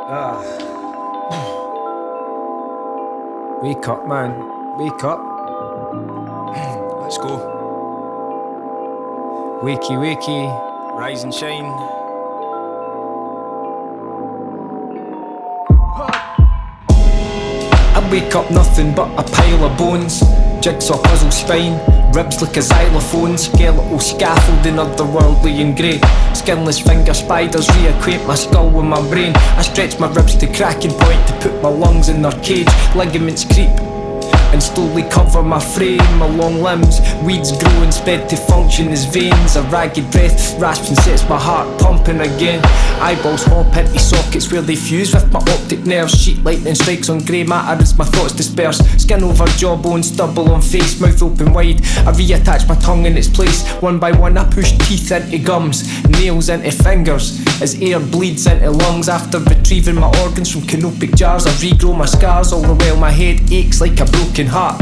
Wake up, man. Wake up. Let's go. Wakey, wakey. Rise and shine. I wake up nothing but a pile of bones. Jigsaw puzzle spine, ribs like a xylophone, skeletal scaffolding otherworldly and grey. Skinless finger spiders reacquaint my skull with my brain. I stretch my ribs to cracking point to put my lungs in their cage. Ligaments creep and slowly cover my frame. My long limbs, weeds grow and sped to function as veins. A ragged breath rasps and sets my heart pumping again. Eyeballs hop into sockets where they fuse with my optic nerves. Sheet lightning strikes on grey matter as my thoughts disperse. Skin over jawbone, stubble on face, mouth open wide. I reattach my tongue in its place. One by one I push teeth into gums, nails into fingers, as air bleeds into lungs. After retrieving my organs from canopic jars, I regrow my scars, all the while my head aches like a broken heart.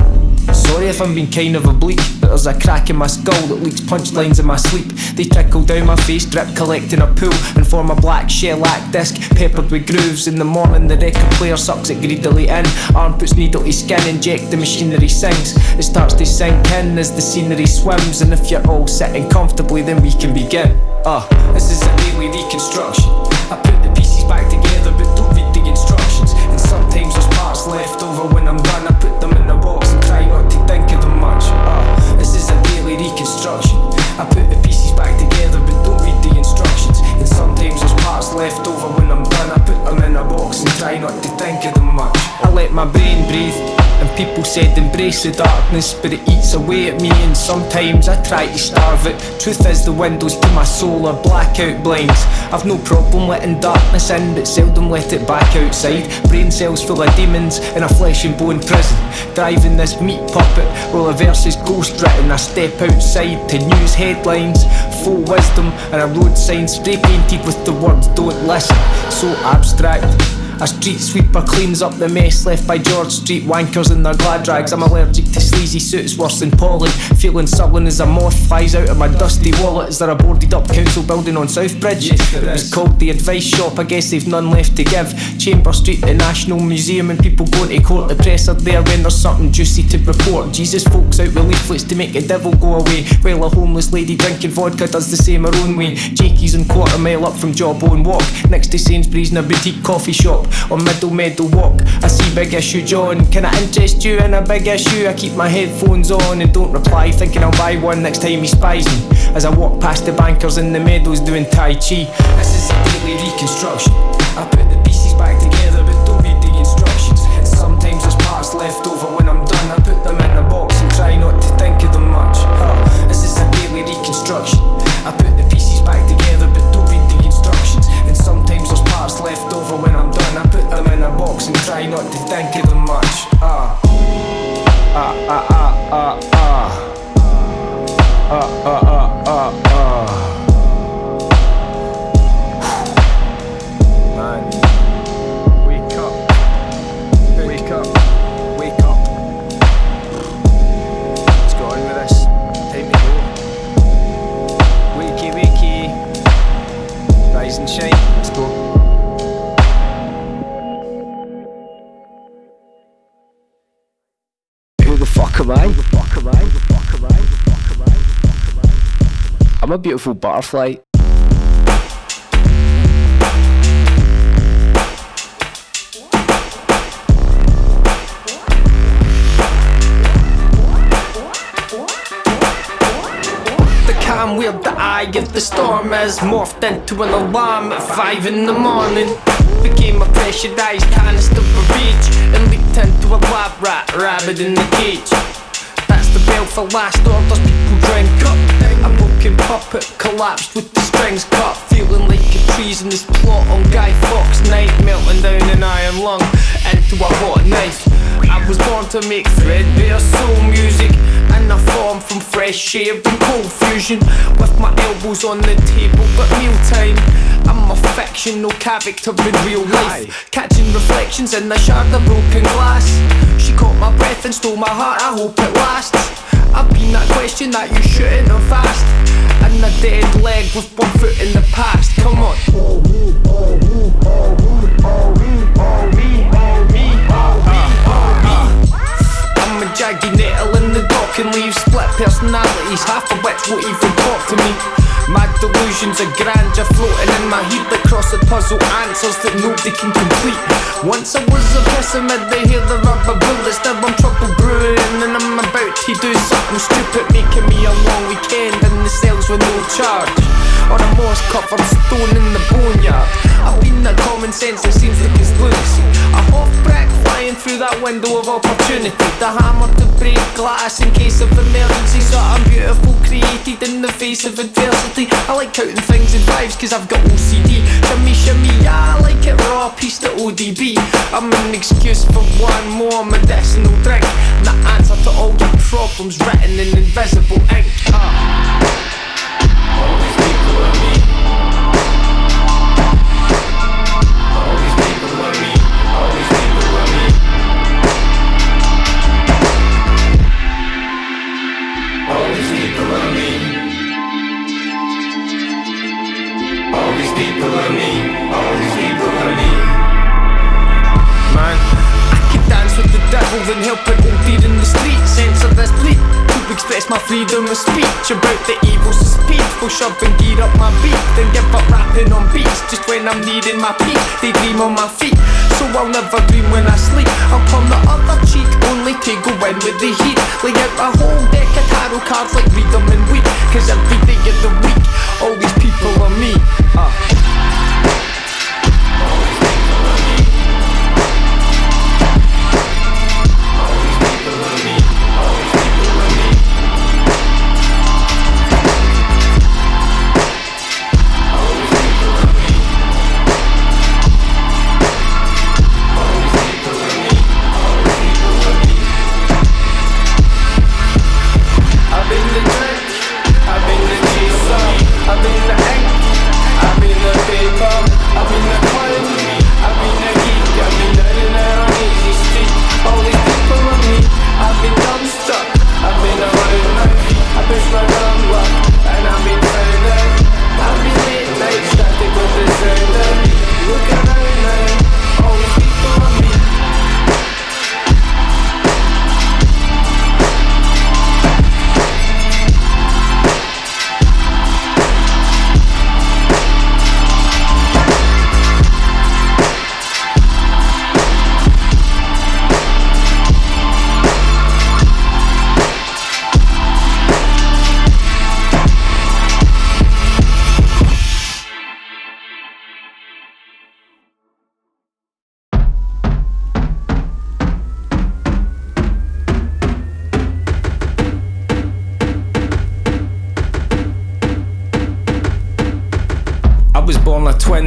Sorry if I'm being kind of oblique, but there's a crack in my skull that leaks punchlines in my sleep. They trickle down my face, drip collecting a pool, and form a black shellac disc peppered with grooves. In the morning the record player sucks it greedily in. Armpits needle to skin, inject the machinery sings. It starts to sink in as the scenery swims. And if you're all sitting comfortably, then we can begin. This is a daily reconstruction. I put the pieces back together but don't read the instructions. And sometimes there's parts left over. When I'm done I put them in a box and try not to think of them much. This is a daily reconstruction. I put the pieces back together but don't read the instructions. And sometimes there's parts left over. When I'm done I put them in a box and try not to think of them much. I let my brain breathe, and people said embrace the darkness, but it eats away at me and sometimes I try to starve it. Truth is the windows to my soul are blackout blinds. I've no problem letting darkness in, but seldom let it back outside. Brain cells full of demons in a flesh and bone prison, driving this meat puppet while a verse is ghost written. I step outside to news headlines, full wisdom and a road sign spray painted with the words don't listen. So abstract. A street sweeper cleans up the mess left by George Street wankers in their glad rags. I'm allergic to sleazy suits worse than pollen. Feeling sullen as a moth flies out of my dusty wallet. Is there a boarded up council building on Southbridge? Yes, it was called the Advice Shop, I guess they've none left to give. Chamber Street, the National Museum, and people going to court. The press are there when there's something juicy to report. Jesus folks out with leaflets to make the devil go away, while a homeless lady drinking vodka does the same her own way. Jakey's and quarter mile up from Jawbone Walk, next to Sainsbury's in a boutique coffee shop on Middle Meadow Walk. I see Big Issue John, can I interest you in a big issue? I keep my headphones on and don't reply, thinking I'll buy one next time he spies me, as I walk past the bankers in the meadows doing Tai Chi. This is a daily reconstruction. I put the pieces back together but don't read the instructions. And sometimes there's parts left over. When I'm done I put them in a box and try not to think of them much. This is a daily reconstruction. I put the pieces back together but don't read the instructions. And sometimes there's parts left over. When I'm done I put them in a box and try not to think of them much. Man, wake up, wake up, wake up. Let's go on with this. Time to go. Wakey, wakey. Rise and shine. Let's go. Who the fuck am I? Who the fuck am I? Who the fuck am I? Who the fuck am I? Who the fuck am I? Who the fuck am I? I'm a beautiful butterfly. I'm weird, the eye of the storm has morphed into an alarm at 5 in the morning. Became a pressurized canister of rage and leaked into a lab rat, rabid in the cage. That's the bell for last orders, people drink up. A broken puppet collapsed with the strings cut, feeling like a treasonous plot on Guy Fawkes' night, melting down an iron lung into a hot knife. I was born to make threadbare soul music, and I formed from fresh shaved and cold fusion, with my elbows on the table but mealtime. I'm a fictional character in real life, catching reflections in the shard of broken glass. She caught my breath and stole my heart, I hope it lasts. I've been that question that you shouldn't have asked, and a dead leg with one foot in the past. Come on. won't even talk to me. Mad delusions of grandeur floating in my head like crossword puzzle answers that nobody can complete. Once I was a person mid the hear the rubber bullets, now I'm trouble brewing and I'm about to do something stupid, making me a long weekend in the cells with no charge, or a Morse covered stone in the boneyard. I've been that common sense that seems like it's lunacy. A hot brick flying through that window of opportunity, the hammer to break glass in case of emergency. Something beautiful created in the face of adversity. I like counting things in fives cause I've got OCD. Shimmy shimmy, yeah, I like it raw, piece to ODB. I'm an excuse for one more medicinal drink, and the answer to all your problems written in invisible ink. All these people are me. All these people are me. All these people are me. All these people are me. All these people are me. All these people are me. Man, I can dance with the devil and help it all be in the street. Censor this bleed to express my freedom of speech about the evils of speed. Full shove and gear up my beat, then give up rapping on beats just when I'm needing my peak. They dream on my feet, so I'll never dream when I sleep. I'll turn the other cheek only to go in with the heat. Lay out a whole deck of tarot cards like read them in week, cause every day of the week all these people are me.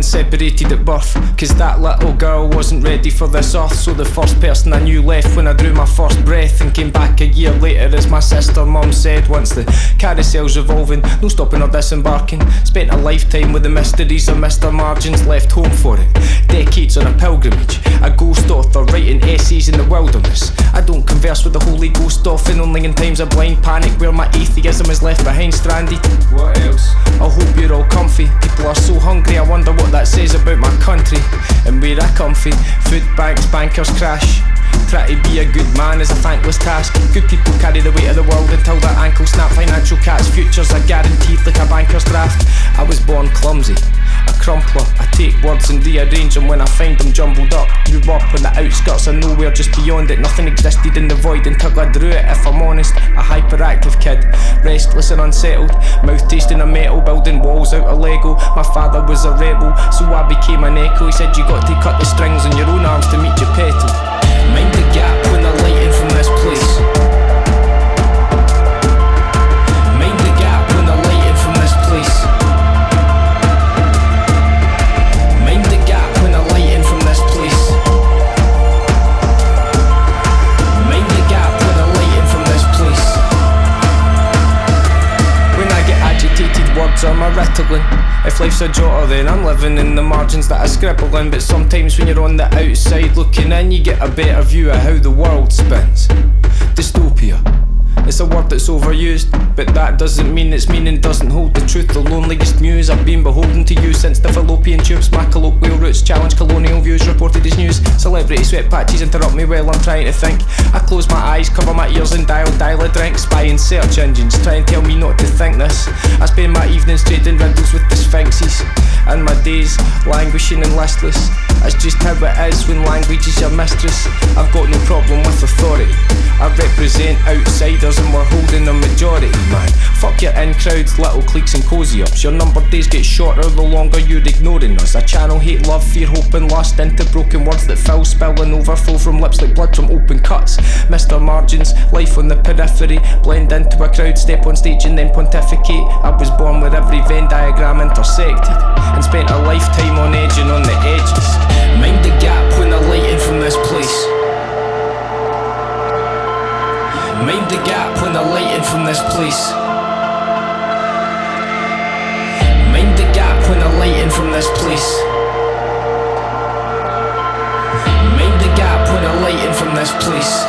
Separated at birth, cause that little girl wasn't ready for this earth. So the first person I knew left when I drew my first breath, and came back a year later as my sister mum said. Once the carousel's revolving, no stopping or disembarking. Spent a lifetime with the mysteries of Mr. Margins, left home for it, decades on a pilgrimage. A ghost author writing essays in the wilderness. I don't converse with the Holy Ghost often, only in times of blind panic where my atheism is left behind stranded. What else? I hope you're all comfy. People are so hungry, I wonder what that says about my country and where I come from. Food banks, bankers crash. Try to be a good man is a thankless task. Good people carry the weight of the world until their ankles snap. Financial cats, futures are guaranteed like a banker's draft. I was born clumsy, a crumpler. I take words and rearrange them when I find them jumbled up. Grew up on the outskirts of nowhere, just beyond it. Nothing existed in the void until I drew it, if I'm honest. A hyperactive kid, restless and unsettled. Mouth tasting of metal, building walls out of Lego. My father was a rebel, so I became an echo. He said you got to cut the strings on your own arms to meet your petal. Mind the gap when they're lighting from this place. Mind the gap when they're lighting from this place. Mind the gap when they're lighting from this place. Mind the gap when they're lighting from this place. When I get agitated, words are my ritalin. If life's a jotter, then I'm living in the margins that I scribble in. But sometimes when you're on the outside looking in, you get a better view of how the world spins. Dystopia, It's a word that's overused, but that doesn't mean its meaning doesn't hold the truth. The loneliest muse I've been beholden to you since the fallopian tubes. My colloquial roots challenge colonial views reported as news. Celebrity sweat patches interrupt me while I'm trying to think. I close my eyes, cover my ears and dial a drink. Spying search engines try and tell me not to think this. I spend my evenings trading riddles with the sphinxes, and my days languishing and listless. That's just how it is when language is your mistress. I've got no problem with authority. I represent outsiders and we're holding a majority, man. Fuck your in crowds, little cliques and cozy ups. Your numbered days get shorter the longer you're ignoring us. I channel hate, love, fear, hope and lust into broken words that fill, spill and overflow from lips like blood from open cuts. Mr. Margins, life on the periphery. Blend into a crowd, step on stage and then pontificate. I was born with every Venn diagram intersected, and spent a lifetime on edge and on the edges. Mind the gap when I'm lighting from this place. Mind the gap when I'm lighting from this place. Mind the gap when I'm lighting from this place. Mind the gap when I'm lighting from this place.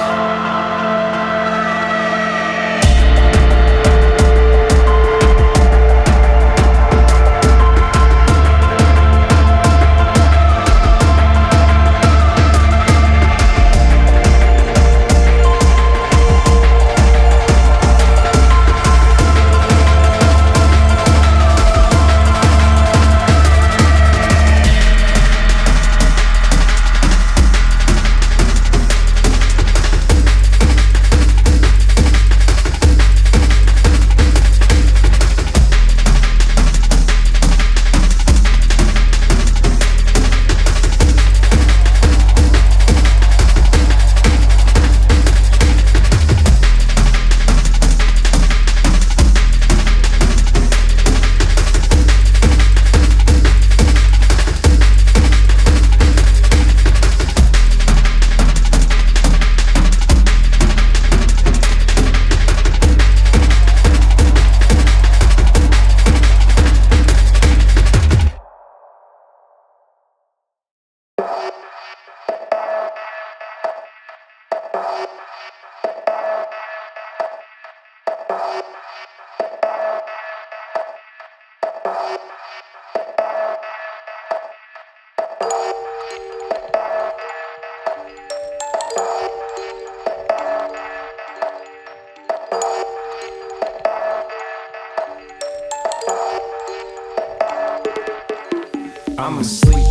I'm asleep,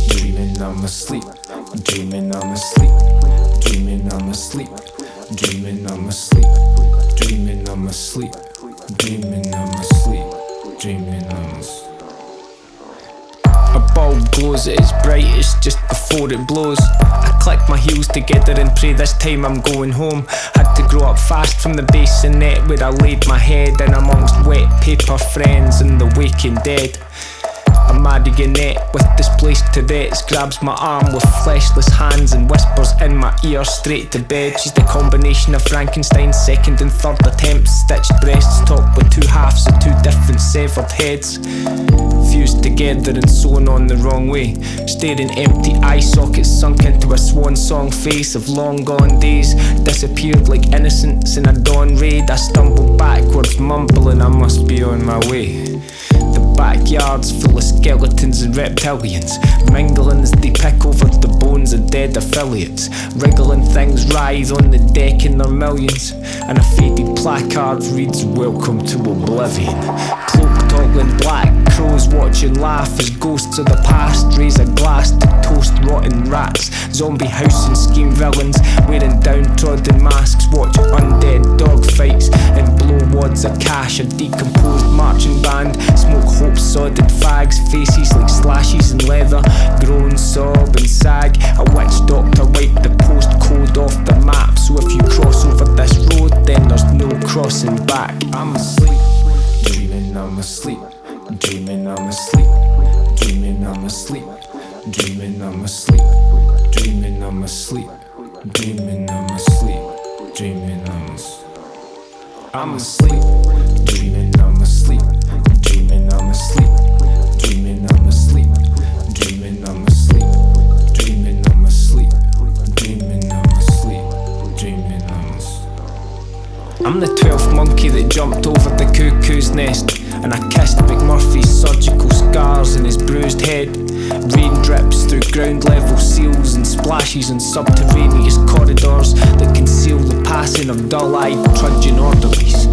dreaming I'm asleep, dreaming I'm asleep, dreaming I'm asleep, dreaming I'm asleep, dreaming I'm asleep, dreaming I'm asleep, dreaming I'm asleep. A bulb glows at its brightest just before it blows. I click my heels together and pray this time I'm going home. Had to grow up fast from the bassinet where I laid my head in amongst wet paper friends and the waking dead. A marionette with displaced Tourette's grabs my arm with fleshless hands and whispers in my ear straight to bed. She's the combination of Frankenstein's second and third attempts. Stitched breasts topped with two halves of two different severed heads, fused together and sewn on the wrong way. Staring empty eye sockets sunk into a swan song face of long gone days. Disappeared like innocence in a dawn raid. I stumble backwards mumbling I must be on my way. The backyard's full of skeletons and reptilians, mingling as they pick over the bones of dead affiliates. Wriggling things writhe on the deck in their millions, and a faded placard reads "Welcome to Oblivion." Cloaked all in black, crows watch and laugh as ghosts of the past raise a glass to toast rotten rats. Zombie house and scheme villains wearing downtrodden masks watch undead dog fights and blow wads of cash. A decomposed marching band smoke hope-sodded fags, faces like slashes and leather groan, sob and sag. A witch doctor wiped the postcode off the map, so if you cross over this road then there's no crossing back. I'm asleep, dreaming I'm asleep, dreaming I'm asleep, dreaming I'm asleep, dreaming I'm asleep, dreaming I'm asleep, dreaming I'm asleep, dreaming I'm asleep. I'm asleep, dreaming I'm asleep, dreaming I'm asleep, dreaming I'm asleep, dreaming I'm asleep, dreaming I'm asleep, dreaming I'm asleep, dreaming I'm asleep. I'm splashes on subterraneous corridors that conceal the passing of dull-eyed trudging orderlies.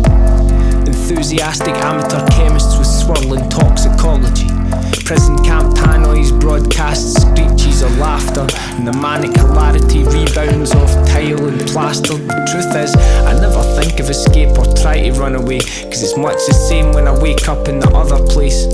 Enthusiastic amateur chemists with swirling toxicology. Prison camp tannoys broadcast screeches of laughter, and the manic hilarity rebounds off tile and plaster. The truth is, I never think of escape or try to run away, cause it's much the same when I wake up in the other place,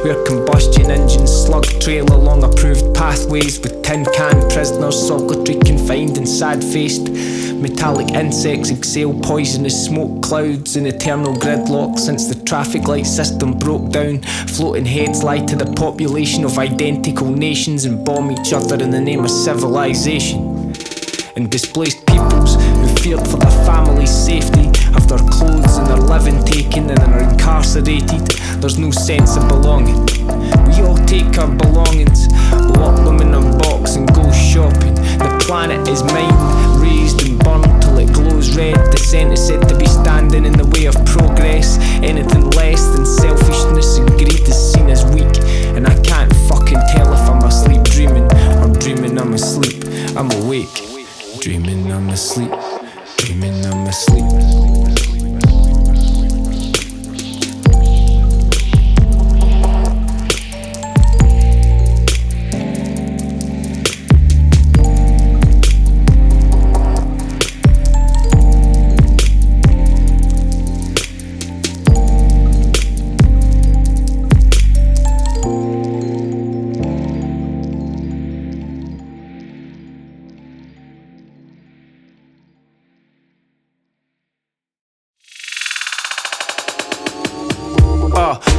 where combustion engines slug trail along approved pathways, with tin can prisoners solitary confined and sad-faced. Metallic insects exhale poisonous smoke clouds in eternal gridlock since the traffic light system broke down. Floating heads lie to the population of identical nations and bomb each other in the name of civilization. And displaced peoples who feared for their family's safety have their clothes and their living taken and are incarcerated. There's no sense of belonging. We all take our belongings, lock them in a box and go shopping. The planet is mined, raised and burned till it glows red. Dissent is said to be standing in the way of progress. Anything less than selfishness and greed is seen as weak, and I can't fucking tell if I'm asleep dreaming or dreaming I'm asleep. I'm awake, dreaming I'm asleep, dreaming I'm asleep.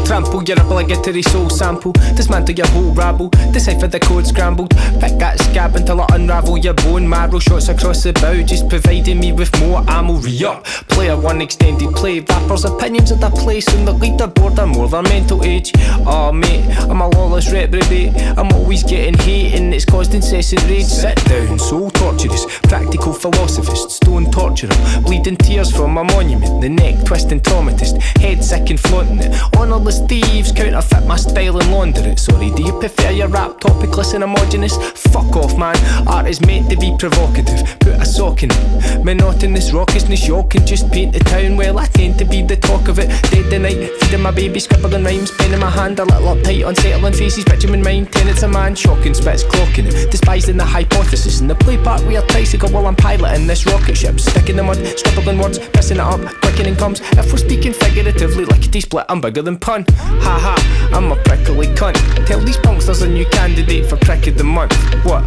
Trample your obligatory soul sample, dismantle your whole rabble, decipher the code scrambled, pick that scab until I unravel your bone marrow. Shots across the bow, just providing me with more ammo. Re-up, player one extended play, rappers' opinions at their place on the leaderboard are more their mental age. Oh mate, I'm a lawless reprobate, I'm always getting hate and it's caused incessant rage. Sit down, soul torturous, practical philosophist, stone torturer, bleeding tears from a monument, the neck twisting traumatist, head sick and flaunting it. Honourless thieves counterfeit my style and launder it. Sorry, do you prefer your rap topicless and homogenous? Fuck off man, art is meant to be provocative, put a sock in it. Monotonous raucousness, y'all can just paint the town. Well, I tend to be the talk of it. Dead the night, feeding my baby, scribbling rhymes, pen in my hand, a little uptight, unsettling faces, picture in mind, tenants a man, shocking spits, clocking it, despising the hypothesis in the play part where I tricycle while I'm piloting this rocket ship, stick in the mud, scribbling words, pissing it up, quickening comes. If we're speaking figuratively, lickety split, I'm bigger than pun. Haha, I'm a prickly cunt. Tell these punks there's a new candidate for prick of the month. What?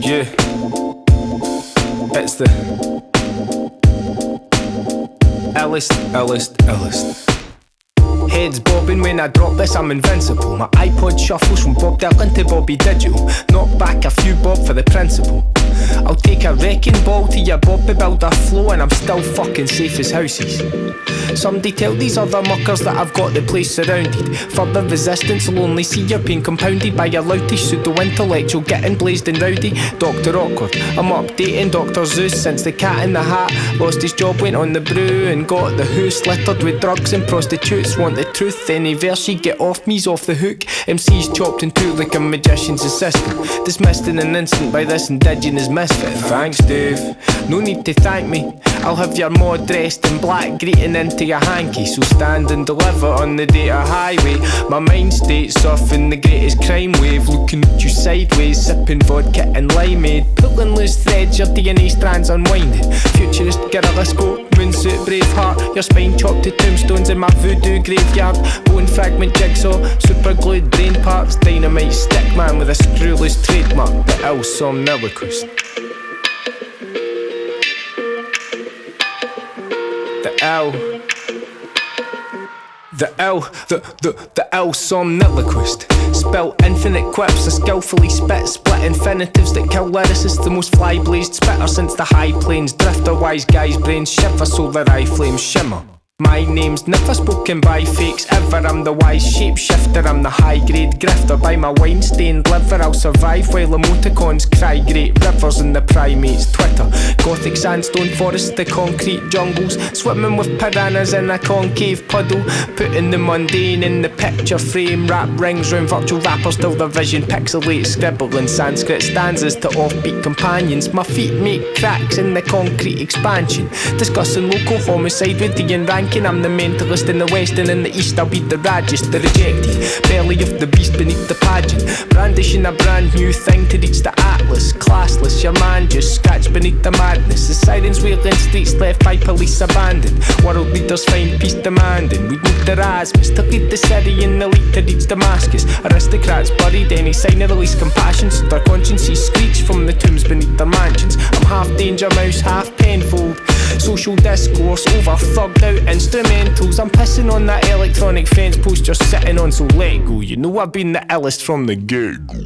Yeah, it's the illest. Heads bobbing when I drop this, I'm invincible. My iPod shuffles from Bob Dylan to Bobby Digital. Knock back a few bob for the principal. I'll take a wrecking ball to your Bobby Builder flow and I'm still fucking safe as houses. Somebody tell these other muckers that I've got the place surrounded. Further resistance will only see your pain compounded by your loutish pseudo-intellectual getting blazed and rowdy. Dr. Awkward, I'm updating Dr. Zeus since the cat in the hat lost his job, went on the brew and got the hoose littered with drugs and prostitutes. Want the truth, any verse get off me's off the hook. MC's chopped in two like a magician's assistant, dismissed in an instant by this indigenous misfit. Thanks Dave, no need to thank me, I'll have your mod dressed in black greeting into your hanky. So stand and deliver on the data highway. My mind state surfing the greatest crime wave, looking at you sideways, sipping vodka and limeade, pulling loose threads, your DNA strands unwinding. Futurist gorilla scope, moonsuit braveheart, your spine chopped to tombstones in my voodoo graveyard. Bone fragment jigsaw, super glued brain parts, dynamite stick man with a screwless trademark, the Ill Somniloquist. The Ill Somniloquist. Spill infinite quips, a skillfully split infinitives that kill lyricists, the most fly-blazed spitter since the high plains. Drifter wise guys' brains shiver, Solareye flames shimmer. My name's never spoken by fakes ever. I'm the wise shapeshifter, I'm the high-grade grifter. By my wine-stained liver I'll survive while emoticons cry great rivers in the primates' Twitter. Gothic sandstone forests, the concrete jungles, swimming with piranhas in a concave puddle. Putting the mundane in the picture frame, wrap rings round virtual rappers till the vision pixelates. Scribbling Sanskrit stanzas to offbeat companions. My feet make cracks in the concrete expansion, discussing local homicide with Ian Rankin. I'm the mentalist in the west, and in the east I'll be the Rajas, the rejected belly of the beast beneath the pageant, brandishing a brand new thing to reach the atlas. Classless, your man just scratched beneath the madness. The sirens wailing streets left by police abandoned. World leaders find peace demanding. We need Erasmus to lead the Syrian elite to reach Damascus. Aristocrats buried any sign of the least compassion, so their consciences screech from the tombs beneath their mansions. I'm half danger mouse, half penfold. Social discourse over thugged out instrumentals. I'm pissing on that electronic fence post you're sitting on, so let go. You know I've been the illest from the get-go.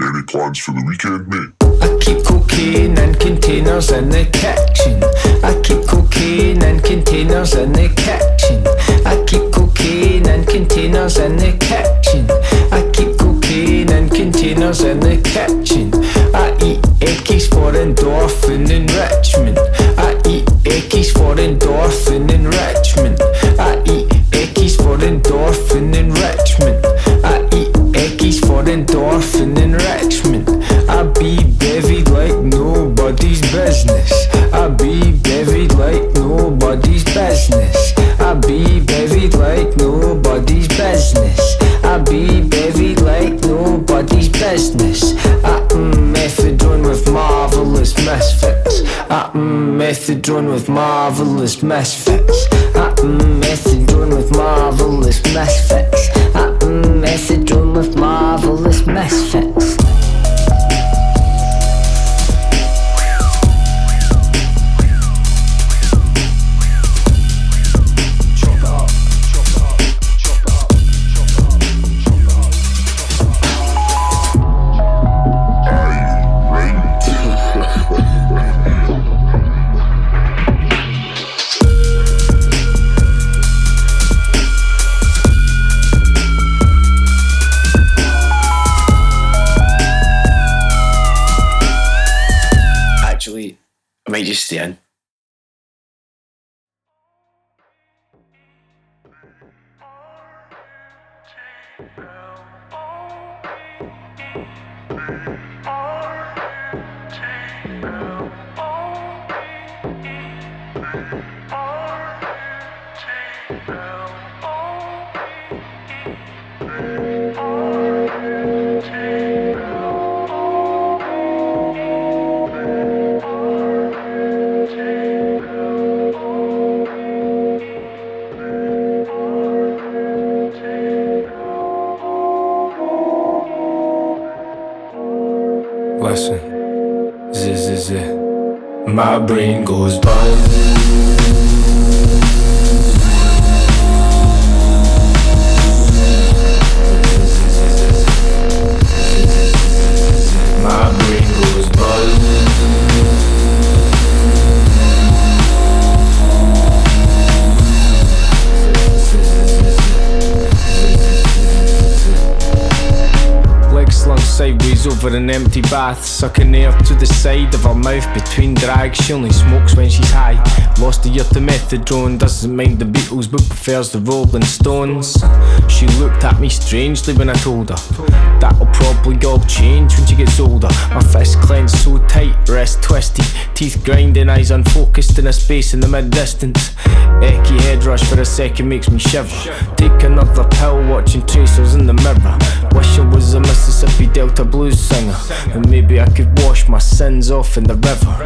Any plans for the weekend, mate? I keep cocaine in containers in the kitchen. I keep cocaine in containers in the kitchen. I keep cocaine in containers in the kitchen. I keep cocaine in containers in the kitchen. I eat eckies for endorphin enrichment. I eat eckies for endorphin enrichment. I eat eckies for endorphin enrichment. I eat eckies for endorphin enrichment. I be bevied like nobody's business. I be bevied like nobody's business. I be bevied like nobody's business. I be bevied like nobody's business. Methadone with marvelous misfits. Methadone with marvelous misfits. Methadone with marvelous misfits. Methadone with marvelous misfits. I might just stay in. Listen, my brain goes buzz. My brain goes buzz. Legs slung sideways over an empty bath, sucking air to the side of her mouth between drags. She only smokes when she's high. Lost a year to methadone, doesn't mind the Beatles but prefers the Rolling Stones. She looked at me strangely when I told her that'll probably all change when she gets older. My fist clenched so tight, wrist twisted, teeth grinding, eyes unfocused in a space in the mid-distance. Ecky head rush for a second makes me shiver. Take another pill, watching tracers in the mirror. Wish I was a Mississippi Delta blues singer, and maybe I could wash my sins off in the river.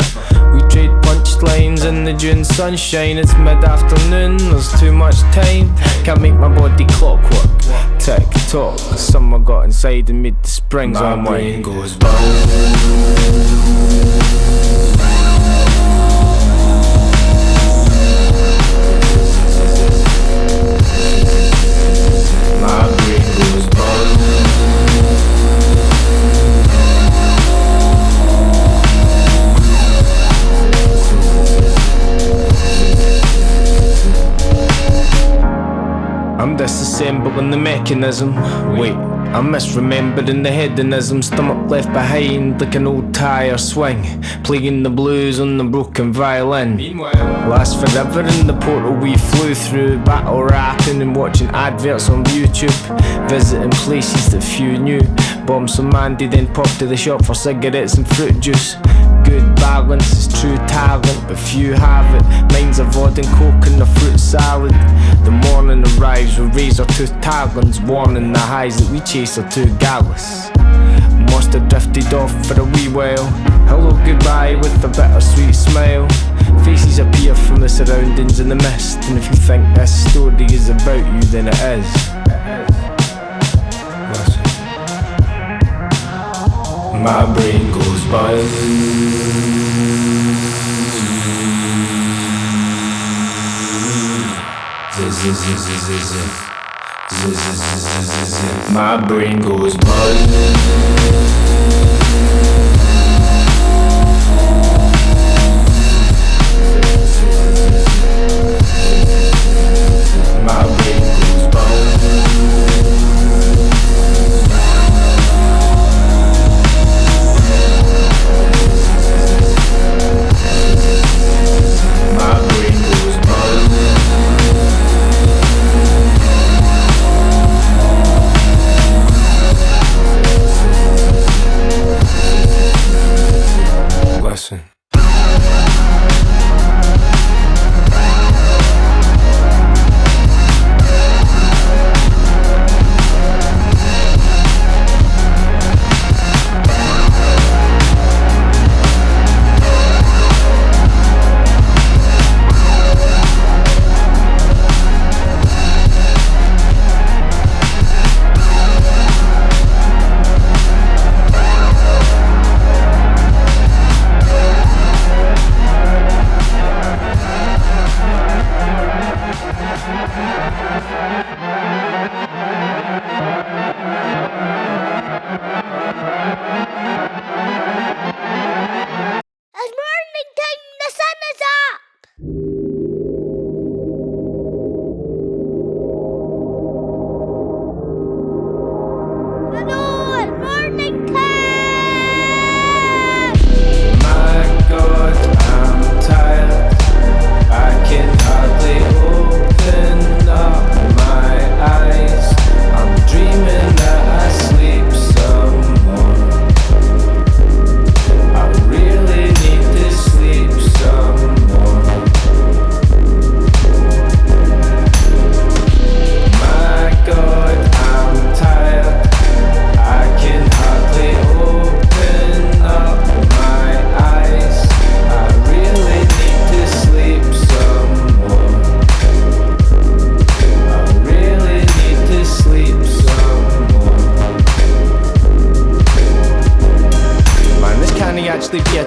We trade punchlines in the June sunshine. It's mid-afternoon, there's too much time. Can't make my body clockwork. Tick tock, summer got inside and made the springs unwind. My brain goes buzz. rattling the mechanism. Wait, I'm misremembering the hedonism. Stomach left behind like an old tire swing, playing the blues on the broken violin. Last forever in the portal we flew through, battle rapping and watching adverts on YouTube, visiting places that few knew. Bomb some Mandy, then pop to the shop for cigarettes and fruit juice. Good balance is true talent, but few have it. Mine's a vodka and coke and a fruit salad. The morning arrives with razor-toothed talons, warning the highs that we chase are too gallus. Must have drifted off for a wee while. Hello, goodbye with a bittersweet smile. Faces appear from the surroundings in the mist, and if you think this story is about you, then it is. Listen. My brain goes buzz. My brain goes buzz.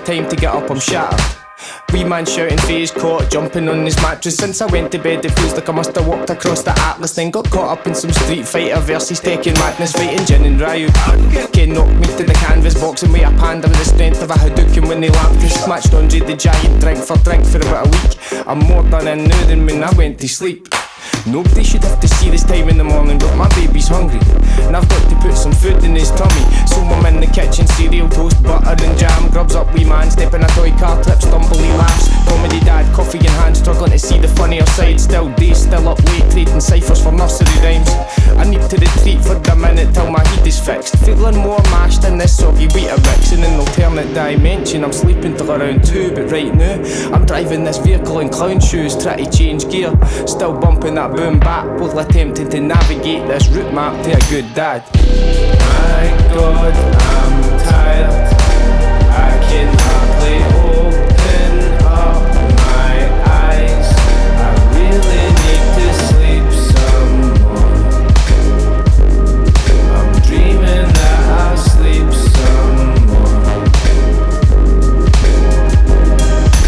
Time to get up, I'm shattered. Wee man shouting phase caught, jumping on his mattress. Since I went to bed it feels like I must have walked across the Atlas, then got caught up in some Street Fighter versus Tekken madness, fighting Jin and Ryu. Ken knocked me to the canvas, boxing with a panda with the strength of a Hadouken when they lapped us. Matched Andre the Giant drink for about a week. I'm more done in now than when I went to sleep. Nobody should have to see this time in the morning, but my baby's hungry and I've got to put some food in his tummy. So I'm in the kitchen, cereal, toast, butter and jam. Grubs up wee man, step in a toy car, trips, stumble, he laughs. Comedy dad, coffee in hand, struggling to see the funnier side. Still days, still up late, trading ciphers for nursery rhymes. I need to retreat for a minute till my heat is fixed. Feeling more mashed in this soggy Weetabix. In an alternate dimension, I'm sleeping till around 2, but right now I'm driving this vehicle in clown shoes, trying to change gear. Still bumping that boom bap while attempting to navigate this route map to a good dad. My God, I'm tired. I can hardly open up my eyes. I really need to sleep some more. I'm dreaming that I'll sleep some more.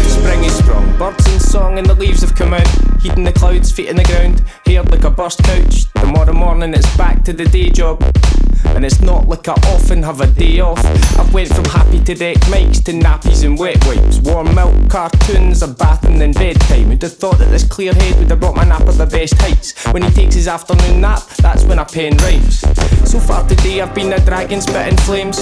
Spring is sprung, birds in song and the leaves have come out. Heeding the clouds, feet in the ground, hair like a burst couch. Tomorrow morning it's back to the day job. and it's not like I often have a day off. I've went from happy to deck mics to nappies and wet wipes, warm milk, cartoons, a bath and then bedtime. Who'd have thought that this clear head would have brought my napper the best heights? When he takes his afternoon nap, that's when I pen rhymes. So far today I've been a dragon spitting flames,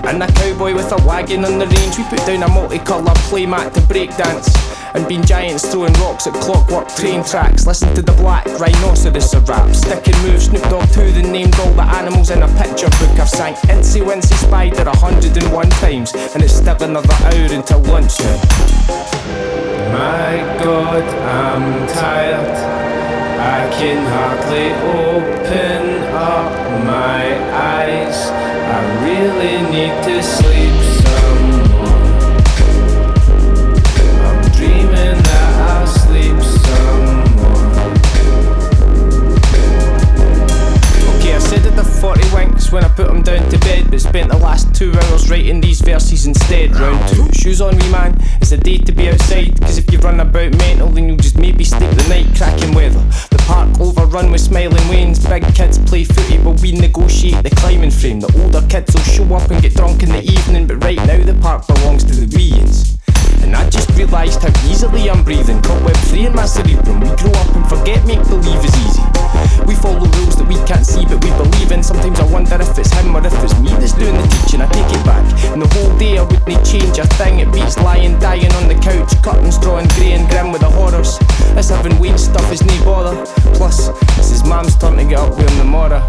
and a cowboy with a wagon on the range. We put down a multicolour playmat to breakdance, and been giants throwing rocks at clockwork train tracks. Listen to the black rhinoceros of rap, stick and move Snoop Dogg 2, then named all the animals in a picture book. I've sang Incy Wincy Spider 101 times, and it's still another hour until lunchtime. My God, I'm tired, I can hardly open up my eyes. I really need to sleep some more. I'm dreaming that I'll sleep some more. Okay, I said it the 40 winks when I put them down to bed, but spent the last 2 hours writing these verses instead. Round 2, shoes on me man, it's a day to be outside, cause if you run about mental then you'll just maybe sleep the night. Cracking weather, the park overrun with smiling wains. Big kids play footy while we negotiate the climbing frame. The older kids will show up and get drunk in the evening, but right now the park belongs to the weans. And I just realised how easily I'm breathing. Got Web3 in my cerebrum. We grow up and forget make-believe is easy. We follow rules that we can't see but we believe in. Sometimes I wonder if it's him or if it's me that's doing the teaching. I take it back, and the whole day I wouldn't change a thing. It beats lying, dying on the couch, cutting straw and grey and grim with the horrors. This having wage stuff is no bother. Plus, it's his mum's turn to get up with him tomorrow.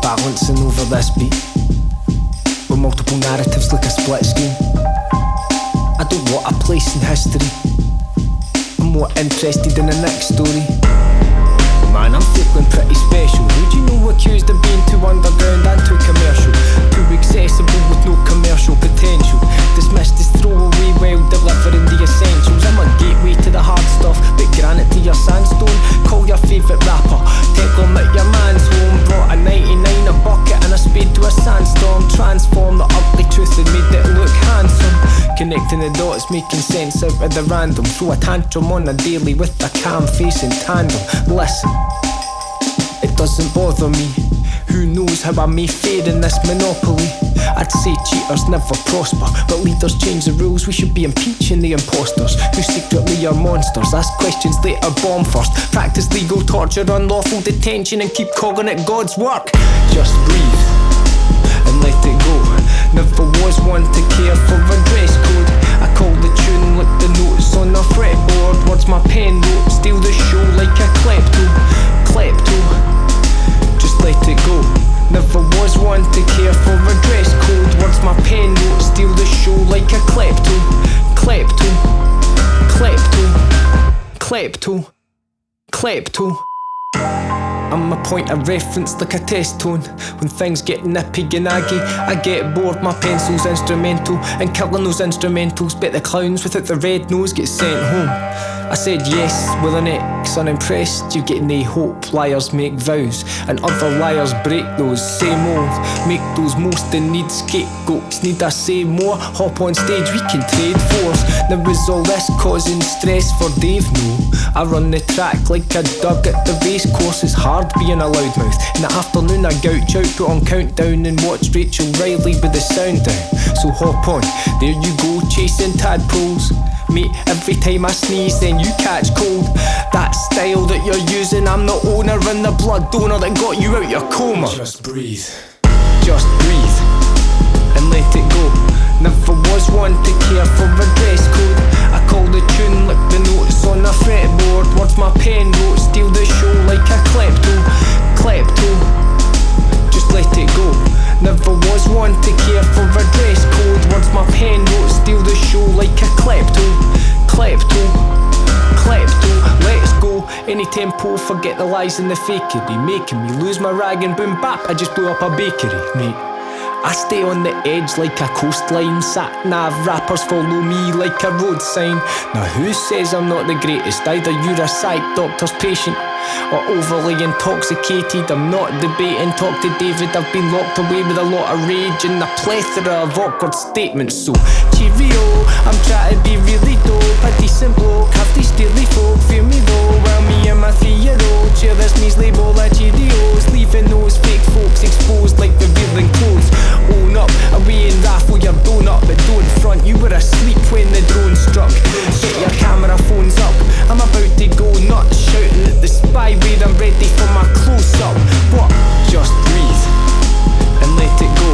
Balancing over this beat with multiple narratives like a split screen. I don't want a place in history, I'm more interested in the next story. Man, I'm feeling pretty special. Would you know accused of being too underground and too commercial, too accessible with no commercial potential, dismissed as throwaway while delivering the essentials. I'm a gateway to the hard stuff, but granite to your sandstone. Call your favourite rapper, take them at your man's home. Brought a 99, a bucket and a spade to a sandstorm. Transform the ugly truth and made it look handsome. Connecting the dots, making sense out of the random. Throw a tantrum on a daily with a calm face in tandem. Listen, it doesn't bother me. Who knows how I may fare in this monopoly? I'd say cheaters never prosper, but leaders change the rules. We should be impeaching the imposters who secretly are monsters. Ask questions later, bomb first. Practice legal torture, unlawful detention, and keep calling it God's work. Just breathe and let it go. Never was one to care for a dress code. I call the tune like the notes on a fretboard. Words my pen wrote, steal the show like a klepto. Just let it go. Never was one to care for a dress code. Words my pen wrote, steal the show like a klepto. I'm a point of reference like a test tone. When things get nippy and aggy, I get bored. My pencil's instrumental in killing those instrumentals. Bet the clowns without the red nose get sent home. I said yes with an X, unimpressed. You get no hope. Liars make vows and other liars break those. Same old, make those most in need. Scapegoats, need I say more? Hop on stage, we can trade force. Now is all this causing stress for Dave? No, I run the track like a dug at the race course. It's hard being a loudmouth. In the afternoon I gouch out, put on countdown and watch Rachel Riley with the sound down. So hop on, there you go, chasing tadpoles. Mate, every time I sneeze then you catch cold. That style that you're using, I'm the owner and the blood donor that got you out your coma. Just breathe and let it go. Never was one to care for a dress code. I call the tune like the notes on a fretboard. Words my pen wrote, steal the show like a klepto. Just let it go. Never was one to care for a dress code. Words my pen wrote, steal the show like a klepto. Let's go. Any tempo, forget the lies and the fakery. Making me lose my rag and boom bap, I just blew up a bakery, mate. I stay on the edge like a coastline. Sat nav rappers follow me like a road sign. Now who says I'm not the greatest? Either you're a psych doctor's patient or overly intoxicated. I'm not debating, talk to David. I've been locked away with a lot of rage and a plethora of awkward statements. So cheerio, I'm trying to be really dope. A decent bloke, have these daily folk fear me though. While me and my 3-year-old share this measly bowl of Cheerios, leaving those fake folks exposed like revealing clothes. Own up, away and raffle your donut, but don't front, you were asleep when the drone struck. Get your camera phones up, I'm about to go nuts, shouting at the spyware, I'm ready for my close-up. What? Just breathe and let it go.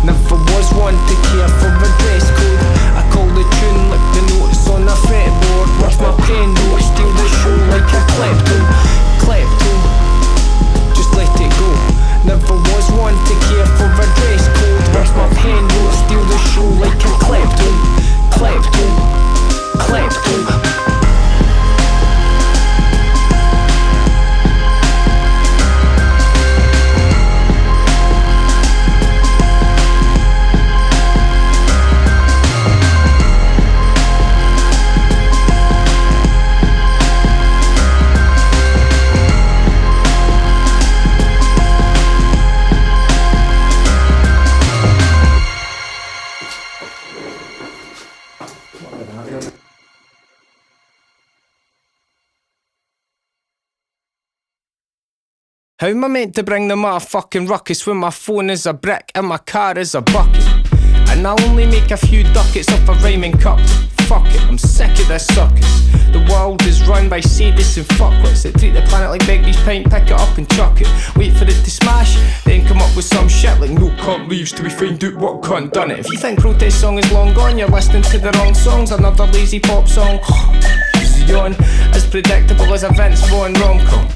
Never was one to care for a dress code. I call the tune like the notes on a fretboard. Watch my pen notes steal the show like a klepto. Klepto, just let it go. Never was one to care for a dress code. Watch my pen notes steal the show like a klepto. Klepto, klepto. How am I meant to bring the motherfucking ruckus when my phone is a brick and my car is a bucket? And I only make a few ducats off a rhyming cup. Fuck it, I'm sick of this circus. The world is run by sadists and fuckwits that treat the planet like Begbie's pint, pick it up and chuck it. Wait for it to smash, then come up with some shit like no cunt leaves till we find out what cunt done it. If you think protest song is long gone, you're listening to the wrong songs. Another lazy pop song, yawn, as predictable as a Vince Vaughn rom-com.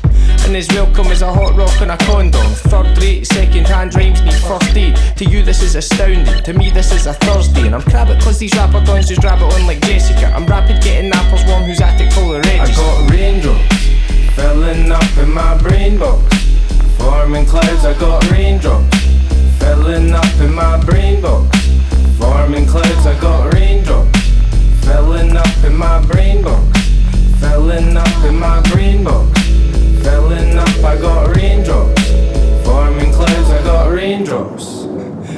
And as welcome as a hot rock and a condom. Third rate, second hand rhymes need first aid. To you this is astounding, to me this is a Thursday. And I'm crabbit cause these rapper dons just rap it on like Jessica. I'm rapid getting nappers warm who's attic collar register. I got raindrops filling up in my brain box. Forming clouds, I got raindrops filling up in my brain box. Forming clouds, I got raindrops filling up in my brain box. Filling up in my brain box. Filling up, I got raindrops. Forming clouds, I got raindrops.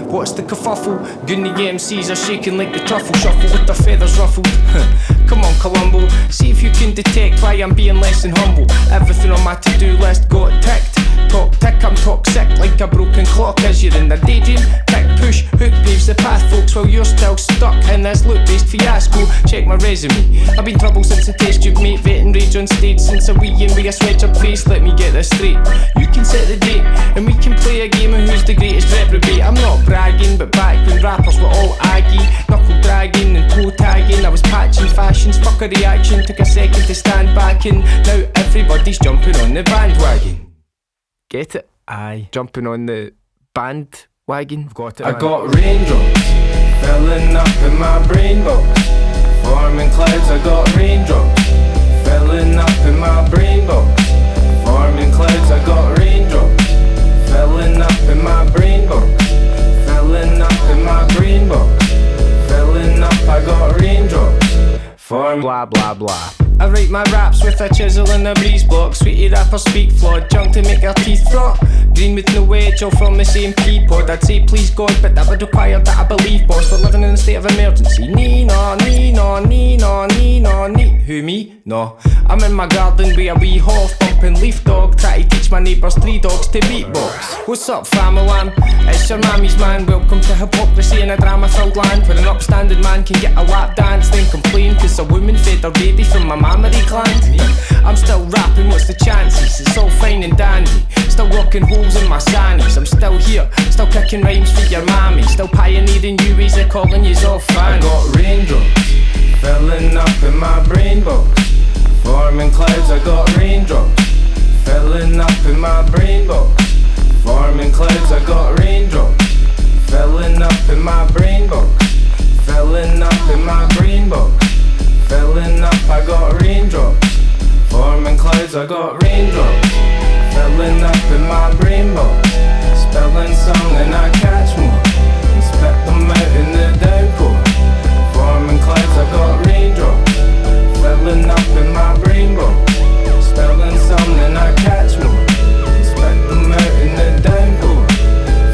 What's the kerfuffle? Goonie MCs are shaking like the truffle shuffle with their feathers ruffled. Come on Columbo, see if you can detect why I'm being less than humble. Everything on my to-do list got ticked. Talk tick, I'm toxic like a broken clock as you're in the daydream. Tick, push, hook paves the path folks while you're still stuck in this loop-based fiasco. Check my resume, I've been trouble since the test tube mate. Vetting rage on stage since a wee and with a sweatshirt face. Let me get this straight, you can set the date and we can play a game of who's the greatest reprobate. I'm not bragging, but back when rappers were all aggy, knuckle dragging and toe tagging, I was patching fashions, fuck a reaction, took a second to stand back and now everybody's jumping on the bandwagon. Get it? Aye. Jumping on the bandwagon. Got it. I got raindrops filling up in my brain box. Forming clouds, I got raindrops filling up in my brain box. Forming clouds, I got raindrops filling up in my brain box. Filling up in my brain box. Filling up, I got raindrops. Form blah blah blah. I write my raps with a chisel and a breeze block. Sweetie rappers speak flawed, junk to make her teeth rot. Green with no edge, all from the same peapod. I'd say please God, but that would require that I believe, boss. We're living in a state of emergency. Nee, no, nee, no, nee, no, nee, no, nee. Who, me? No. I'm in my garden with a wee hoff, bumping leaf dog. Try to teach my neighbours 3 dogs to beatbox. What's up, fam-a-lam? It's your mammy's man. Welcome to hypocrisy in a drama-filled land where an upstanding man can get a lap dance, then complain cause a woman fed her baby from my mammary gland. I'm still rapping, what's the chances? It's all fine and dandy. Still working holes in my sannies. I'm still here, still kicking rhymes for your mammy. Still pioneering new ways of calling yous all fans. I got raindrops filling up in my brain box. Forming clouds, I got raindrops filling up in my brain box. Forming clouds, I got raindrops filling up in my brain box. Filling up in my brain box. Filling up, I got raindrops. Forming clouds, I got raindrops filling up in my brain box. Spelling song and I catch more. filling up in my rainbow. Spelling something I catch more. Expect them out in the downpour.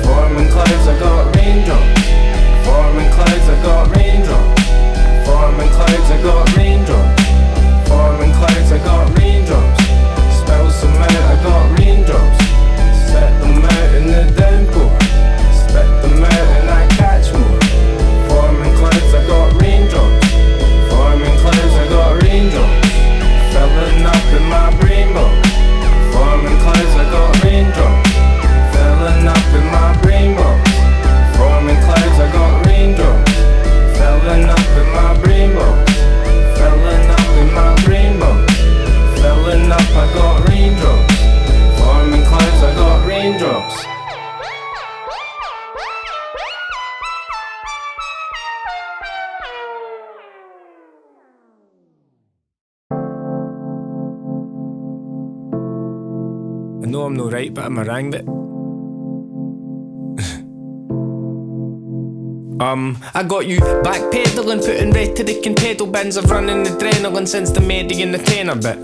Forming clouds, I got raindrops. Forming clouds, I got raindrops. Forming clouds, I got raindrops. Forming clouds, I got raindrops. Spell some out, I got raindrops. Set them out in the downpour. Expect them out and I catch more. Forming clouds, I got raindrops. Forming clouds, I got raindrops. Filling up in my rainbow. Forming clouds, I got raindrops. Filling up in my rainbow. Forming clouds, I got raindrops. Filling up in my rainbow. Filling up in my rainbow. Filling up, I got raindrops. Forming clouds, I got raindrops. I know I'm no right, but I'm a rang bit. I got you backpedaling, putting rhetoric in pedal bins of running adrenaline since the Medi and the tenor bit.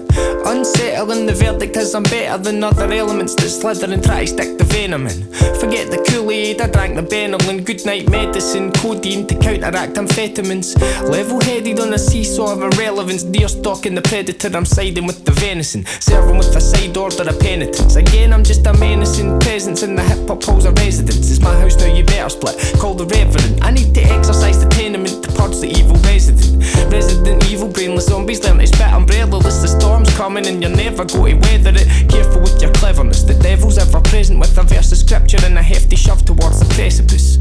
Unsettling, the verdict is I'm better than other elements that slither and try to stick the venom in. Forget the Kool-Aid, I drank the Benylin. Good night medicine, codeine to counteract amphetamines. Level-headed on a seesaw of irrelevance. Deer stalking the predator, I'm siding with the venison. Serving with a side order of penitence. Again, I'm just a menacing presence in the hip-hop halls of residence. It's my house now, you better split. Call the reverend. I need to exercise the tenement to purge the evil resident. Resident evil, brainless zombies learn to spit umbrella-less. The storm's coming and you're never going to weather it. Careful with your cleverness. The devil's ever present with a verse of scripture and a hefty shove towards the precipice.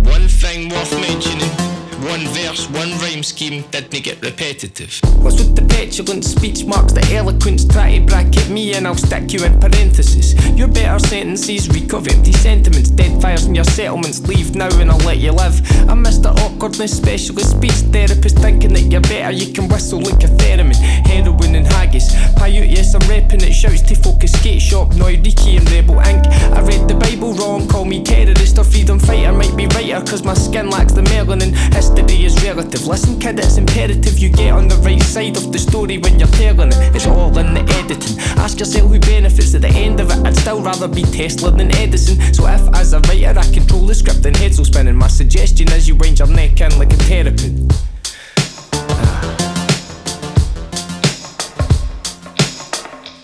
One thing worth mentioning. One verse, one rhyme scheme, Didnae Get Repetitive. What's with the petulant speech marks, the eloquence? Try to bracket me and I'll stick you in parentheses. Your better sentences reek of empty sentiments. Dead fires in your settlements, leave now and I'll let you live. I'm Mr. Awkwardness Specialist, speech therapist. Thinking that you're better, you can whistle like a theremin. Heroin and haggis, Paiute, yes I'm repping it. Shouts to focus, skate shop, Noiriki and Rebel Inc. I read the Bible wrong, call me terrorist or freedom fighter. Might be righter cause my skin lacks the melanin. History is relative, listen kid, it's imperative you get on the right side of the story when you're telling it. It's all in the editing. Ask yourself who benefits at the end of it. I'd still rather be Tesla than Edison. So if as a writer I control the script and heads will spin, and my suggestion is you wind your neck in like a terrapin.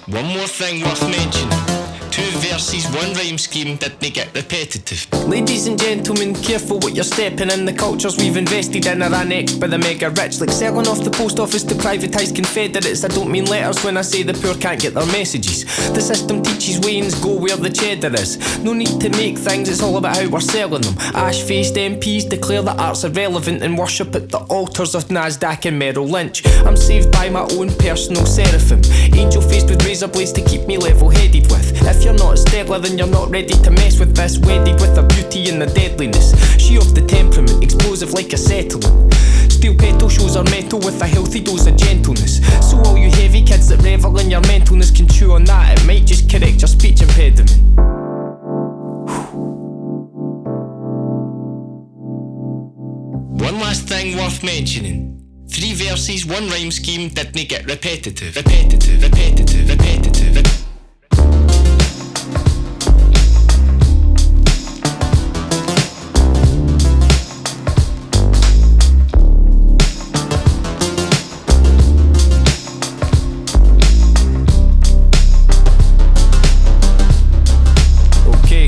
One more thing worth mentioning. Two verses, one rhyme scheme, Didnae Get Repetitive. Ladies and gentlemen, careful what you're stepping in. The cultures we've invested in are annexed by the mega rich. Like selling off the post office to privatised Confederates. I don't mean letters when I say the poor can't get their messages. The system teaches Waynes go where the cheddar is. No need to make things, it's all about how we're selling them. Ash-faced MPs declare that art's irrelevant and worship at the altars of Nasdaq and Merrill Lynch. I'm saved by my own personal seraphim. Angel faced with razor blades to keep me level-headed with. If you're not stellar, then you're not ready to mess with this. Wedded with the beauty and the deadliness. She of the temperament, explosive like acetylene. Steel petal shows her metal with a healthy dose of gentleness. So all you heavy kids that revel in your mentalness can chew on that. It might just correct your speech impediment. One last thing worth mentioning. Three verses, one rhyme scheme, Didnae Get Repetitive. Repetitive, repetitive, repetitive, repetitive.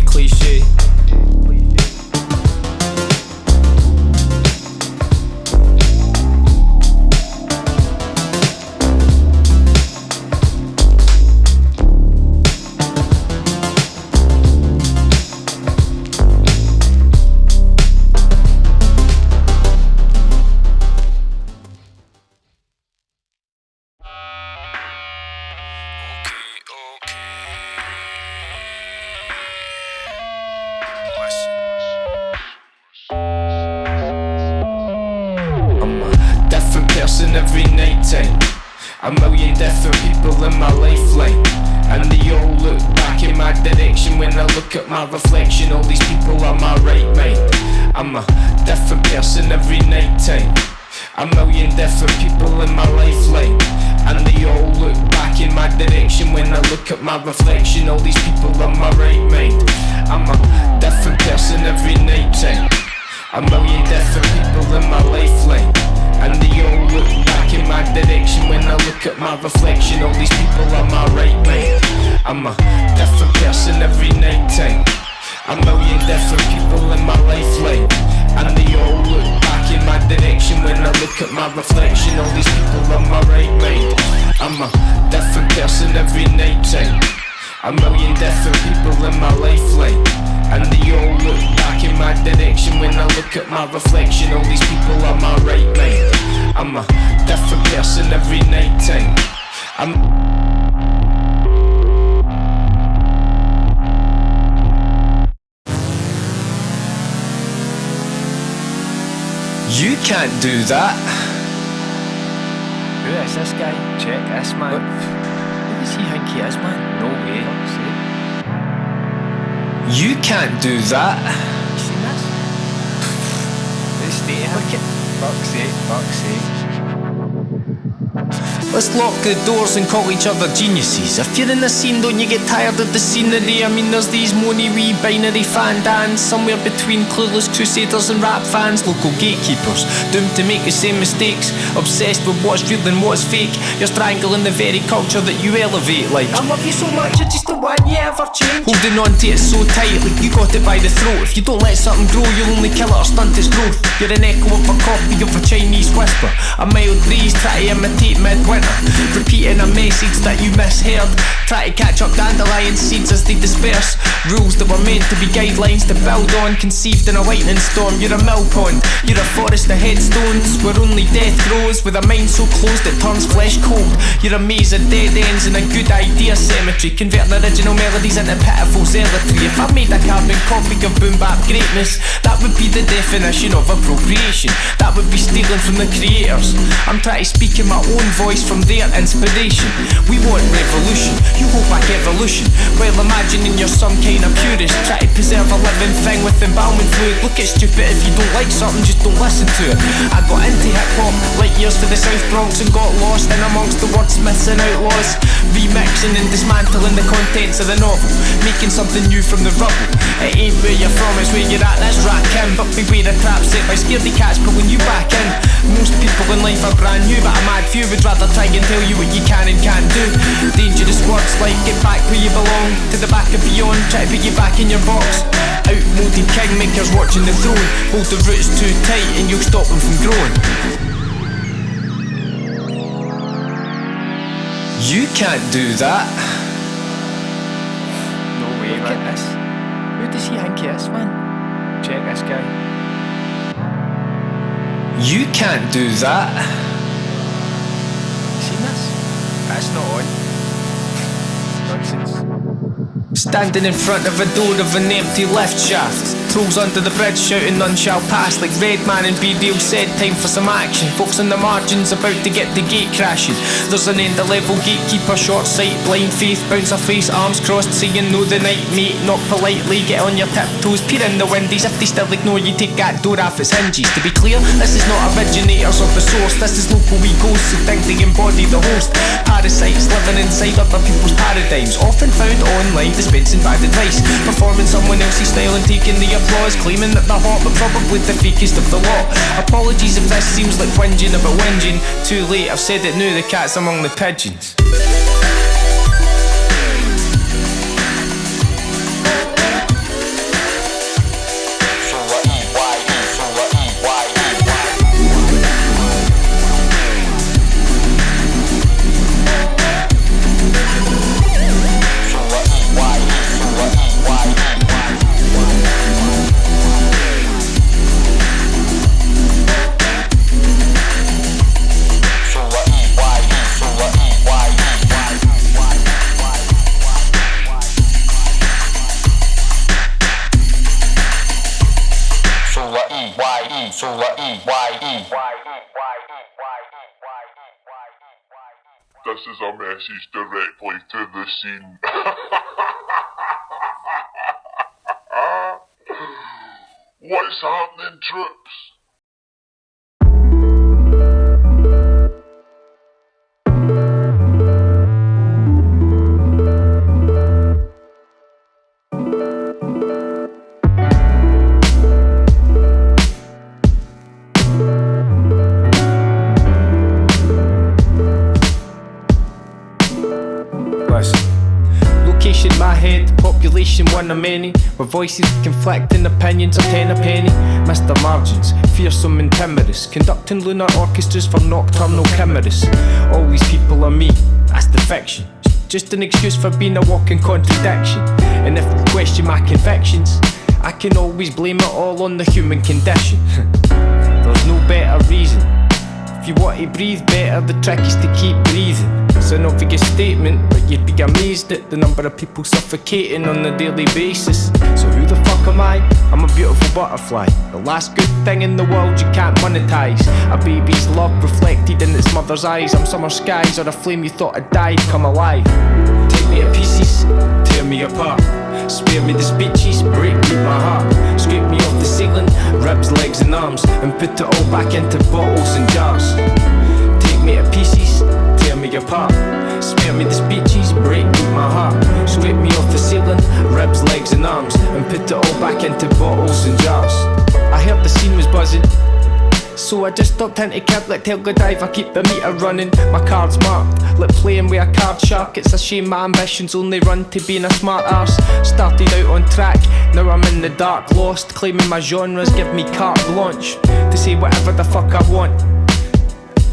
Cliche. Every night time, a million different people in my lifeline, and they all look back in my direction when I look at my reflection. All these people are my right mind. I'm a different person every night time. A million different people in my lifeline, and they all look back in my direction when I look at my reflection. All these people on my right mind. I'm a different person every night time. A million different people in my lifeline, and they all look back in my direction when I look at my reflection. All these people on my right mind. I'm a different person every night time. A million different people in my lifeline, and they all look back in my direction when I look at my reflection. All these people on my right mind. I'm a different person every night time. A million different people in my lifeline, and they all look back in my direction when I look at my reflection. All these people on my right mind. I'm a different person every night time. You can't do that. Who is this guy? Check this man. Who does he think he is, man? No way. You can't do that. You seen this? This state of him. Fuck's sake. Let's lock the doors and call each other geniuses. If you're in the scene, don't you get tired of the scenery? I mean, there's these moany wee binary fan dans, somewhere between clueless crusaders and rap fans. Local gatekeepers, doomed to make the same mistakes, obsessed with what's real and what's fake. You're strangling the very culture that you elevate. Like, I love you so much, I just don't want you ever change. Holding on to it so tight, like you got it by the throat. If you don't let something grow, you'll only kill it or stunt its growth. You're an echo of a copy of a Chinese whisper, a mild breeze try to imitate midwinter, repeating a message that you misheard. Try to catch up dandelion seeds as they disperse. Rules that were meant to be guidelines to build on, conceived in a lightning storm. You're a mill pond, you're a forest of headstones where only death grows, with a mind so closed it turns flesh cold. You're a maze of dead ends in a good idea cemetery, converting original melodies into pitiful zealotry. If I made a carbon copy of boom bap greatness, that would be the definition of appropriation. That would be stealing from the creators. I'm trying to speak in my own voice from their inspiration. We want revolution, you hold back evolution, while imagining you're some kind of purist. Try to preserve a living thing with embalming fluid. Look, it's stupid if you don't like something, just don't listen to it. I got into hip-hop like years to the South Bronx and got lost in amongst the wordsmiths and outlaws, remixing and dismantling the contents of the novel, making something new from the rubble. It ain't where you're from, it's where you're at, that's racking. But beware a trap set by scaredy cats pulling you back in. Most people in life are brand new, but a mad few would rather try and tell you what you can and can't do. Dangerous words like get back where you belong, to the back and beyond, try to put you back in your box. Outmoded kingmakers watching the throne, hold the roots too tight and you'll stop them from growing. You can't do that. No way, man. Look at this. Who does he think he is, man? Check this guy. You can't do that. Seen this? That's not on. Nonsense. Standing in front of a door of an empty lift shaft, trolls under the bridge shouting none shall pass. Like Redman and B-Deal said, time for some action. Folks on the margins about to get the gate crashing. There's an end of level gatekeeper, short sight, blind faith, bounce a face, arms crossed, saying no the night mate, not politely. Get on your tiptoes, peer in the windies. If they still ignore you, take that door off its hinges. To be clear, this is not originators of the source, this is local we ghosts who think they embody the host. Parasites living inside other people's paradigms, often found online dispensing bad advice, performing someone else's style and taking the applause, claiming that they're hot but probably the fakest of the lot. Apologies if this seems like whinging about whinging. Too late, I've said it now, the cat's among the pigeons. This is a message directly to the scene. What's happening, troops? Location my head, population one of many, with voices conflicting opinions of 10 a penny. Mr. Margins, fearsome and timorous, conducting lunar orchestras for nocturnal chimeras. All these people are me, that's the fiction, just an excuse for being a walking contradiction. And if you question my convictions, I can always blame it all on the human condition. There's no better reason. If you want to breathe better, the trick is to keep breathing. It's an obvious statement, but you'd be amazed at the number of people suffocating on a daily basis. So who the fuck am I? I'm a beautiful butterfly, the last good thing in the world you can't monetize. A baby's love reflected in its mother's eyes. I'm summer skies or a flame you thought had died come alive. Take me to pieces, tear me apart, spare me the speeches, break my heart. Scrape me off the ceiling, ribs, legs and arms, and put it all back into bottles and jars. Take me to pieces, tear me apart, spare me the speeches, break my heart. Scrape me off the ceiling, ribs, legs and arms, and put it all back into bottles and jars. I heard the scene was buzzing, so I just stopped into cab like Telga Dive. I keep the meter running, my card's marked like playing with a card shark. It's a shame my ambitions only run to being a smart arse. Started out on track, now I'm in the dark, lost, claiming my genres give me carte blanche to say whatever the fuck I want,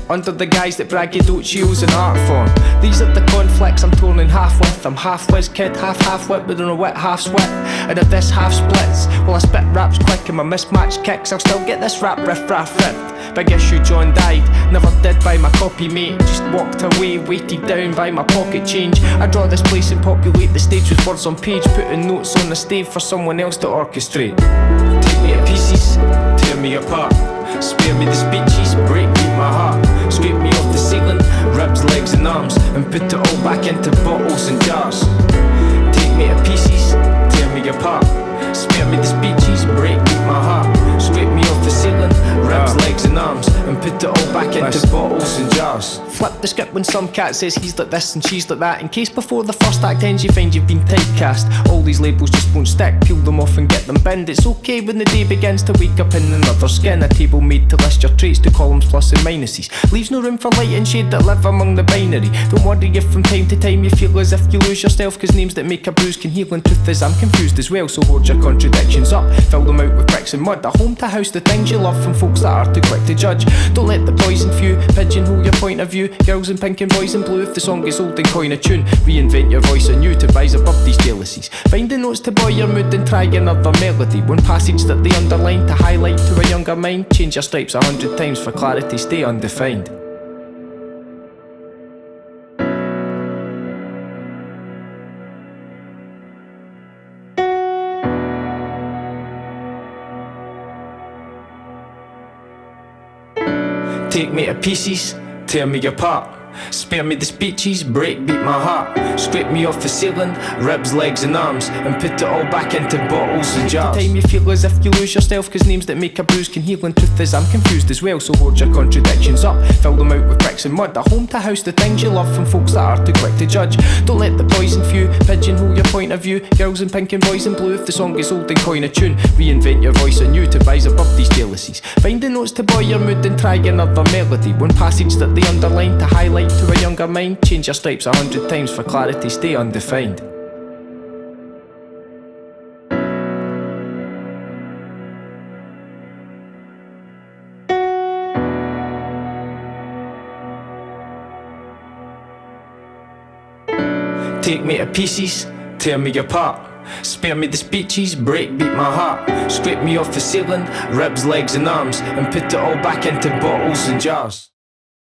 under the guise that braggadocio's an art form. These are the conflicts I'm torn in half with. I'm half whiz kid, half wit, with a wit, half swit. And if this half splits, well I spit raps quick and my mismatched kicks, I'll still get this rap riff ripped. Big issue, John died, never did by my copy mate. Just walked away, weighted down by my pocket change. I draw this place and populate the stage with words on page, putting notes on the stave for someone else to orchestrate. Take me to pieces, tear me apart, spare me the speeches, break my heart. Scrape me off the ceiling, ribs, legs and arms, and put it all back into bottles and jars. Take me to pieces, tear me apart, spare me the speeches, break my heart. Scrape me off the ceiling, ribs, legs and arms, and put it all back into bottles and jars. Flip the script when some cat says he's like this and she's like that, in case before the first act ends you find you've been typecast. All these labels just won't stick, peel them off and get them binned. It's okay when the day begins to wake up in another skin. A table made to list your traits, 2 columns plus and minuses, leaves no room for light and shade that live among the binary. Don't worry if from time to time you feel as if you lose yourself, cause names that make a bruise can heal, and truth is I'm confused as well. So hoard your contradictions up, fill them out with bricks and mud. A home to house the things you love from folks that are too quick to judge. Don't let the poison few pigeonhole your point of view. Girls in pink and boys in blue, if the song is old then coin a tune. Reinvent your voice anew to rise above these jealousies. Find the notes to buoy your mood and try another melody. One passage that they underline to highlight to a younger mind. Change your stripes 100 times for clarity, stay undefined. Take me to pieces, tear me apart, spare me the speeches, beat my heart. Scrape me off the ceiling, ribs, legs and arms, and put it all back into bottles and jars. The time you feel as if you lose yourself, cause names that make a bruise can heal, and truth is I'm confused as well. So hoard your contradictions up, fill them out with bricks and mud. A home to house the things you love from folks that are too quick to judge. Don't let the poison few pigeonhole your point of view. Girls in pink and boys in blue, if the song is old then coin a tune. Reinvent your voice anew to rise above these jealousies. Find the notes to buoy your mood and try another melody. One passage that they underline to highlight to a younger mind. Change your stripes 100 times for clarity, stay undefined. Take me to pieces, tear me apart, spare me the speeches, beat my heart. Scrape me off the ceiling, ribs, legs and arms, and put it all back into bottles and jars.